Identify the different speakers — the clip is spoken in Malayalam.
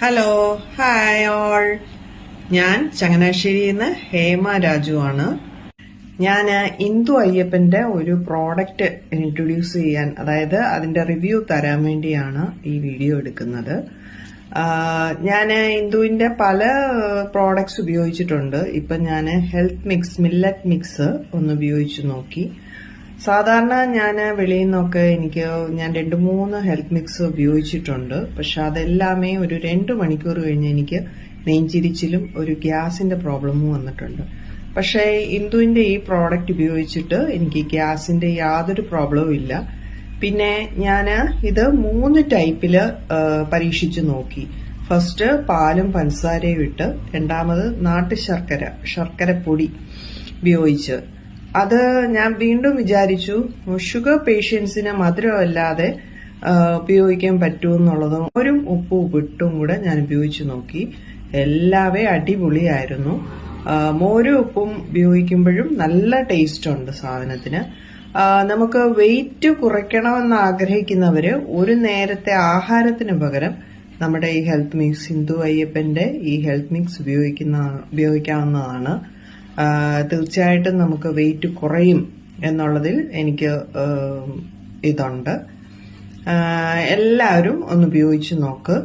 Speaker 1: Hello hi all. ഞാൻ ചങ്ങനാശ്ശേരിയിൽ നിന്ന് ഹേമ രാജു ആണ്. ഞാൻ ഇന്ദു അയ്യപ്പന്റെ ഒരു പ്രോഡക്റ്റ് ഇൻട്രൊഡ്യൂസ് ചെയ്യാൻ, അതായത് അതിന്റെ റിവ്യൂ തരാൻ വേണ്ടിയാണ് ഈ വീഡിയോ എടുക്കുന്നത്. ഞാൻ ഇന്ദുവിന്റെ പല പ്രോഡക്ട്സ് ഉപയോഗിച്ചിട്ടുണ്ട്. ഇപ്പൊ ഞാൻ ഹെൽത്ത് മിക്സ്, മില്ലറ്റ് മിക്സ് ഒന്ന് ഉപയോഗിച്ചു നോക്കി. സാധാരണ ഞാൻ വെളിയിൽ നിന്നൊക്കെ ഞാൻ 2-3 ഹെൽത്ത് മിക്സ് ഉപയോഗിച്ചിട്ടുണ്ട്. പക്ഷെ അതെല്ലാമേ ഒരു 2 മണിക്കൂർ കഴിഞ്ഞ് എനിക്ക് നെഞ്ചിരിച്ചിലും ഒരു ഗ്യാസിന്റെ പ്രോബ്ലമും വന്നിട്ടുണ്ട്. പക്ഷേ ഇന്ദുവിന്റെ ഈ പ്രോഡക്റ്റ് ഉപയോഗിച്ചിട്ട് എനിക്ക് ഗ്യാസിന്റെ യാതൊരു പ്രോബ്ലവും ഇല്ല. പിന്നെ ഞാൻ ഇത് 3 ടൈപ്പില് പരീക്ഷിച്ചു നോക്കി. ഫസ്റ്റ് പാലും പഞ്ചസാരയും ഇട്ട്, രണ്ടാമത് ശർക്കരപ്പൊടി ഉപയോഗിച്ച്. അത് ഞാൻ വീണ്ടും വിചാരിച്ചു, ഷുഗർ പേഷ്യൻസിന് മധുരമല്ലാതെ ഉപയോഗിക്കാൻ പറ്റുമെന്നുള്ളതും ഉപ്പും ഇട്ടും കൂടെ ഞാൻ ഉപയോഗിച്ചു നോക്കി. എല്ലാവേ അടിപൊളിയായിരുന്നു. മോരും ഉപ്പും ഉപയോഗിക്കുമ്പോഴും നല്ല ടേസ്റ്റ് ഉണ്ട് സാധനത്തിന്. നമുക്ക് വെയിറ്റ് കുറയ്ക്കണമെന്ന് ആഗ്രഹിക്കുന്നവര് ഒരു നേരത്തെ ആഹാരത്തിന് പകരം നമ്മുടെ ഈ ഹെൽത്ത് മിക്സ്, ഇന്ദു അയ്യപ്പന്റെ ഈ ഹെൽത്ത് മിക്സ് ഉപയോഗിക്കാവുന്നതാണ്. തീർച്ചയായിട്ടും നമുക്ക് വെയിറ്റ് കുറയും എന്നുള്ളതിൽ എനിക്ക് ഇതുണ്ട്. എല്ലാവരും ഒന്ന് ഉപയോഗിച്ച് നോക്ക്.